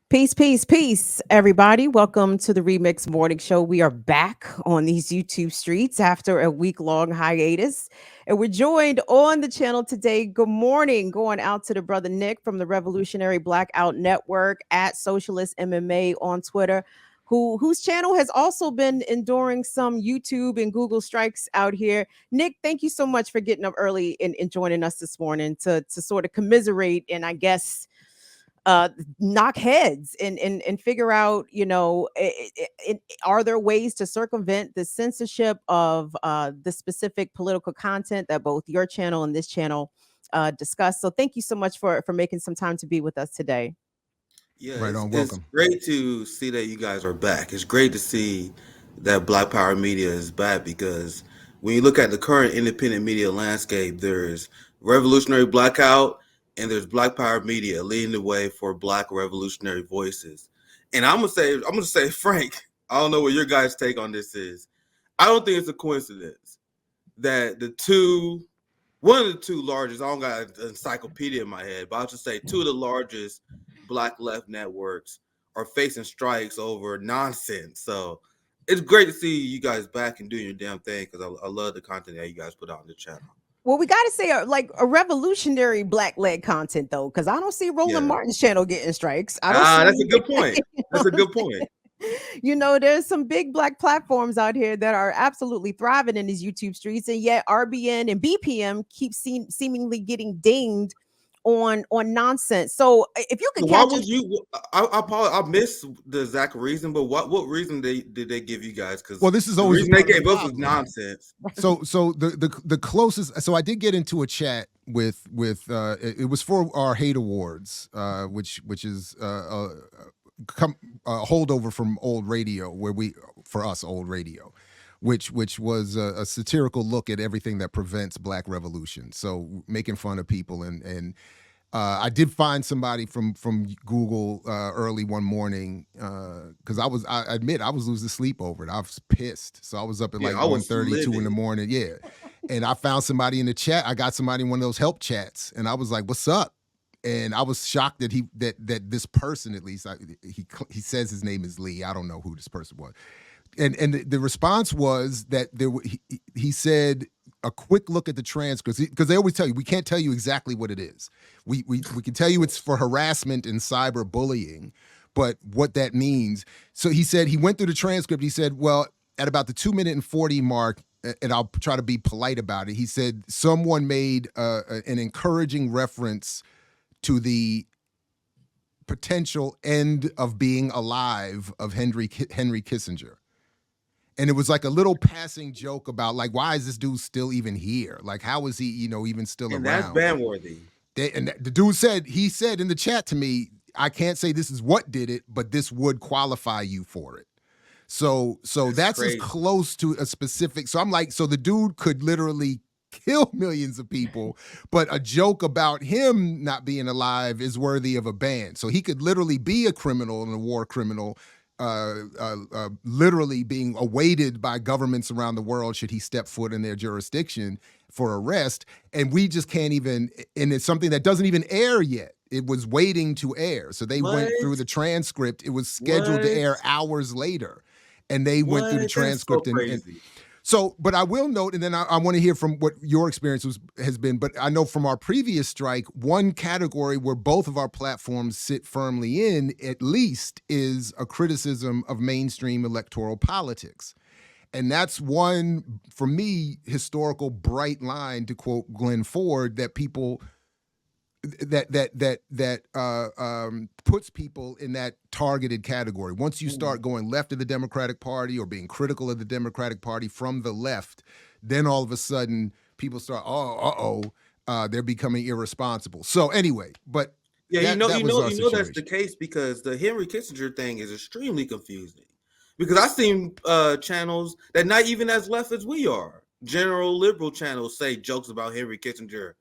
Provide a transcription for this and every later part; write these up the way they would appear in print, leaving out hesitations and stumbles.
Peace, peace, peace, everybody. Welcome to the Remix Morning Show. We are back on these YouTube streets after a week-long hiatus. And we're joined on the channel today. Good morning. Going out to the brother Nick from the Revolutionary Blackout Network at Socialist MMA on Twitter, whose channel has also been enduring some YouTube and Google strikes out here. Nick, thank you so much for getting up early and joining us this morning to sort of commiserate and I guess knock heads and figure out, are there ways to circumvent the censorship of the specific political content that both your channel and this channel discuss. So thank you so much for making some time to be with us today. Yeah, Right it's, on. it's Welcome. great to see that you guys are back. It's great to see that Black Power media is back because when you look at the current independent media landscape, there's Revolutionary Blackout and there's Black Power media leading the way for Black revolutionary voices. And I'm gonna say, Frank, I don't know what your guys' take on this is. I don't think it's a coincidence that one of the two largest, I don't got an encyclopedia in my head, but I'll just say two of the largest black left networks are facing strikes over nonsense. So it's great to see you guys back and doing your damn thing because I love the content that you guys put out on the channel. Well, we got to say like a revolutionary black led content though, because I don't see Roland Yeah. Martin's channel getting strikes. I don't That's see. a good point. you That's know, a good point. there's some big black platforms out here that are absolutely thriving in these YouTube streets, and yet RBN and BPM keep seemingly getting dinged on nonsense. So if you could So why catch would us, you? I missed the exact reason, but what reason did they give you guys? Because Well, this is the always a reason they part of the gave us was problem. nonsense. So the closest. So I did get into a chat with it was for our hate awards, which is a holdover from old radio, where we for us old radio, which was a satirical look at everything that prevents Black revolution. So making fun of people and I did find somebody from Google early one morning because I admit I was losing sleep over it. I was pissed, so I was up at Yeah, like I was 1:30, 2 in the livid. morning. Yeah, and I found somebody in the chat. I got somebody in one of those help chats, and I was like, "What's up?" And I was shocked that that this person, at least he says his name is Lee. I don't know who this person was, and the response was that he said a quick look at the transcripts because they always tell you we can't tell you exactly what it is. We can tell you it's for harassment and cyberbullying, but what that means. So he said he went through the transcript. He said, well, at about the 2 minute and 40 mark, and I'll try to be polite about it. He said someone made an encouraging reference to the potential end of being alive of Henry Kissinger. And it was like a little passing joke about like, why is this dude still even here? Like, how is he, even still And that's around? ban worthy. And the dude said, he said in the chat to me, I can't say this is what did it, but this would qualify you for it. So That's that's as crazy. close to a specific. So I'm like, so the dude could literally kill millions of people, but a joke about him not being alive is worthy of a ban. So he could literally be a criminal and a war criminal, literally being awaited by governments around the world should he step foot in their jurisdiction for arrest. And we just can't even, and it's something that doesn't even air yet. It was waiting to air. So they What? went through the transcript. It was scheduled to What? air hours later. And they went through the What? That's so transcript and crazy. so, but I will note, and then I want to hear from what your experience has been. But I know from our previous strike, one category where both of our platforms sit firmly in, at least, is a criticism of mainstream electoral politics. And that's one, for me, historical bright line, to quote Glenn Ford, that people puts people in that targeted category. Once you start going left of the Democratic Party or being critical of the Democratic Party from the left, then all of a sudden people start, they're becoming irresponsible. So anyway, but Yeah, that was our that's the situation. case because the Henry Kissinger thing is extremely confusing. Because I've seen channels that not even as left as we are, general liberal channels say jokes about Henry Kissinger,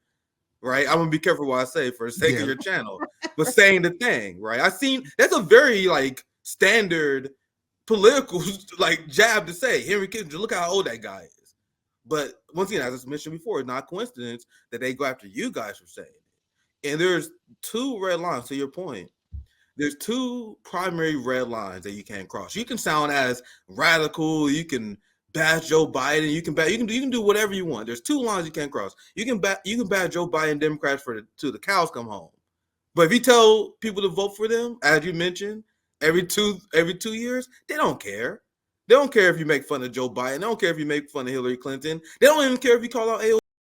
right? I'm gonna be careful what I say for the sake of Yeah. your channel, but saying the thing, right? I seen that's a very like standard political like jab to say Henry Kissinger. Look how old that guy is. But once again, as I mentioned before, it's not a coincidence that they go after you guys for saying it. And there's two red lines to your point. there's two primary red lines that you can't cross. You can sound as radical, you can bash Joe Biden, you can do whatever you want. There's two lines you can't cross. You can bash Joe Biden Democrats till the cows come home. But if you tell people to vote for them, as you mentioned, every 2 years, they don't care. They don't care if you make fun of Joe Biden. They don't care if you make fun of Hillary Clinton. They don't even care if you call out AOC.